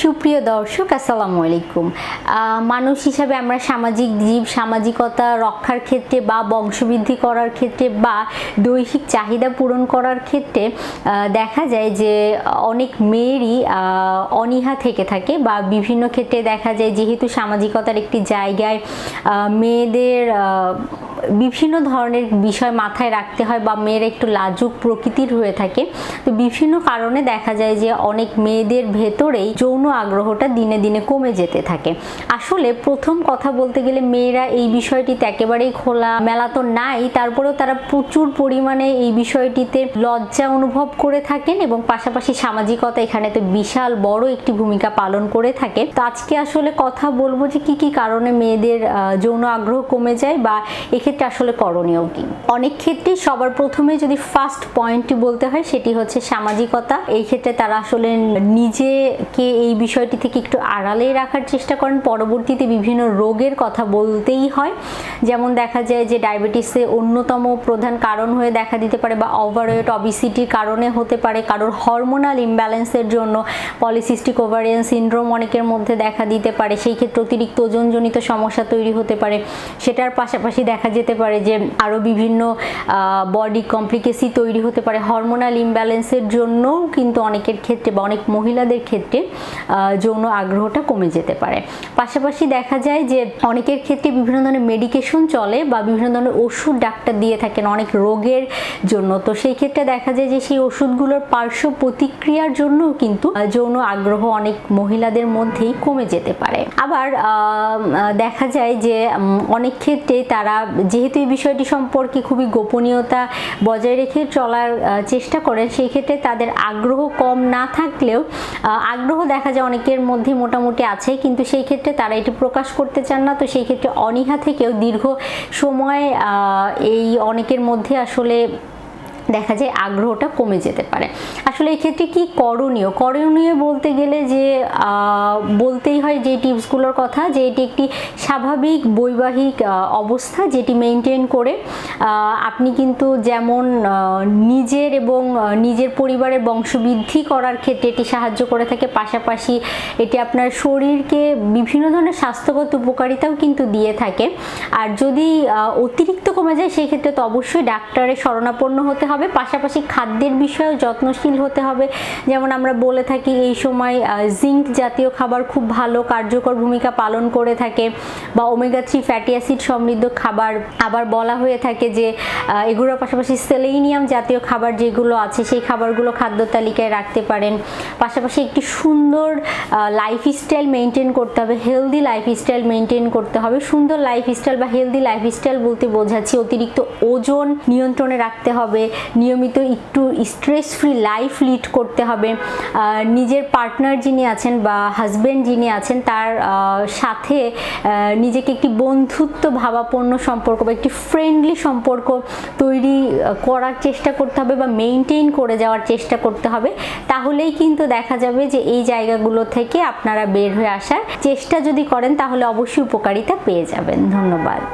সুপ্রিয় দর্শক, আসসালামু আলাইকুম। মানুষ হিসাবে আমরা সামাজিক জীব। সামাজিকতা রক্ষার ক্ষেত্রে বা বংশবৃদ্ধি করার ক্ষেত্রে বা দৈহিক চাহিদা পূরণ করার ক্ষেত্রে দেখা যায় যে অনেক মেয়েরই অনীহা থেকে থাকে বা বিভিন্ন ক্ষেত্রে দেখা যায় যেহেতু সামাজিকতার একটি জায়গায় মেয়েদের বিভিন্ন ধরনের বিষয় মাথায় রাখতে হয় বা মেয়েরা একটু লাজুক প্রকৃতির হয়ে থাকে, তো বিভিন্ন কারণে দেখা যায় যে অনেক মেয়েদের ভেতরেই যৌন আগ্রহটা দিনে দিনে কমে যেতে থাকে। আসলে প্রথম কথা বলতে গেলে মেয়েরা এই বিষয়টিতে একেবারেই খোলা মেলা তো নাই, তারপরেও তারা প্রচুর পরিমাণে এই বিষয়টিতে লজ্জা অনুভব করে থাকেন এবং পাশাপাশি সামাজিকতা এখানে তো বিশাল বড় একটি ভূমিকা পালন করে থাকে। তো আজকে আসলে কথা বলবো যে কি কি কারণে মেয়েদের যৌন আগ্রহ কমে যায় বা এক্ষেত্রে আসলে করণীয় কি। অনেক ক্ষেত্রে সবার প্রথমে যদি ফার্স্ট পয়েন্টটি বলতে হয় সেটি হচ্ছে সামাজিকতা। এই ক্ষেত্রে তারা আসলে নিজেকে এই বিষয়টি থেকে একটু আড়ালে রাখার চেষ্টা করেন। পরবর্তীতে বিভিন্ন রোগের কথা বলতেই হয়, যেমন দেখা যায় যে ডায়াবেটিসের অন্যতম প্রধান কারণ হয়ে দেখা দিতে পারে বা ওভারওয়েট অবিসিটির কারণে হতে পারে, কারোর হরমোনাল ইমব্যালেন্সের জন্য পলিসিস্টিক ওভারিয়ান সিনড্রোম অনেকের মধ্যে দেখা দিতে পারে, সেই ক্ষেত্রে অতিরিক্ত ওজনজনিত সমস্যা তৈরি হতে পারে। সেটার পাশাপাশি দেখা যেতে পারে যে আরও বিভিন্ন বডি কমপ্লিকেসি তৈরি হতে পারে। হরমোনাল ইমব্যালেন্সের জন্যও কিন্তু অনেকের ক্ষেত্রে বা অনেক মহিলাদের ক্ষেত্রে যৌন আগ্রহটা কমে যেতে পারে। পাশাপাশি দেখা যায় যে অনেকের ক্ষেত্রে বিভিন্ন ধরনের মেডিকেশন চলে বা বিভিন্ন ধরনের ওষুধ ডাক্তার দিয়ে থাকেন অনেক রোগের জন্য, তো সেই ক্ষেত্রে দেখা যায় যে সেই ওষুধগুলোর পার্শ্ব প্রতিক্রিয়ার জন্য কিন্তু যৌন আগ্রহ অনেক মহিলাদের মধ্যেই কমে যেতে পারে। আবার দেখা যায় যে অনেক ক্ষেত্রে তারা যেহেতু এই বিষয়টি সম্পর্কে খুবই গোপনীয়তা বজায় রেখে চলার চেষ্টা করেন, সেই ক্ষেত্রে তাদের আগ্রহ কম না থাকলেও আগ্রহ দেখা যায় অনেকের মধ্যে মোটামুটি আছে, কিন্তু সেই ক্ষেত্রে তারা এটি প্রকাশ করতে চান না। তো সেই ক্ষেত্রে অনীহা থেকেও দীর্ঘ সময় এই অনেকের মধ্যে আসলে দেখা যায় আগ্রহটা কমে যেতে পারে। আসলে এই ক্ষেত্রে কি করণীয় বলতে গেলে যে বলতেই হয় যে টিপসগুলোর কথা, যে এটি একটি স্বাভাবিক বৈবাহিক অবস্থা যেটি মেনটেন করে আপনি কিন্তু যেমন নিজের এবং নিজের পরিবারের বংশবৃদ্ধি করার ক্ষেত্রে এটি সাহায্য করে থাকে, পাশাপাশি এটি আপনার শরীরকে বিভিন্ন ধরনের স্বাস্থ্যগত উপকারিতাও কিন্তু দিয়ে থাকে। আর যদি অতিরিক্ত কমে যায় সেই ক্ষেত্রে তো অবশ্যই ডাক্তারের শরণাপন্ন হতে হবে। পাশাপাশি খাদ্যের বিষয়েও যত্নশীল হতে হবে। যেমন আমরা বলে থাকি এই সময় জিঙ্ক জাতীয় খাবার খুব ভালো কার্যকর ভূমিকা পালন করে থাকে, বা ওমেগা 3 ফ্যাটি অ্যাসিড সমৃদ্ধ খাবার। আবার বলা হয়ে থাকে যে এগুলোর পাশাপাশি সেলেনিয়াম জাতীয় খাবার যেগুলো আছে সেই খাবারগুলো খাদ্য তালিকায় রাখতে পারেন। পাশাপাশি একটি সুন্দর লাইফস্টাইল মেনটেন করতে হবে, হেলদি লাইফস্টাইল মেনটেন করতে হবে। সুন্দর লাইফস্টাইল বা হেলদি লাইফস্টাইল বলতে বোঝাচ্ছি অতিরিক্ত ওজন নিয়ন্ত্রণে রাখতে হবে, নিয়মিত একটু স্ট্রেস ফ্রি লাইফ লিড করতে হবে। নিজের পার্টনার যিনি আছেন বা হাজব্যান্ড যিনি আছেন তার সাথে নিজেকে একটি বন্ধুত্ব ভাবাপন্ন সম্পর্ক বা একটি ফ্রেন্ডলি সম্পর্ক তৈরি করার চেষ্টা করতে হবে বা মেনটেন করে যাওয়ার চেষ্টা করতে হবে। তাহলেই কিন্তু দেখা যাবে যে এই জায়গাগুলো থেকে আপনারা বের হয়ে আসার চেষ্টা যদি করেন তাহলে অবশ্যই উপকারিতা পেয়ে যাবেন। ধন্যবাদ।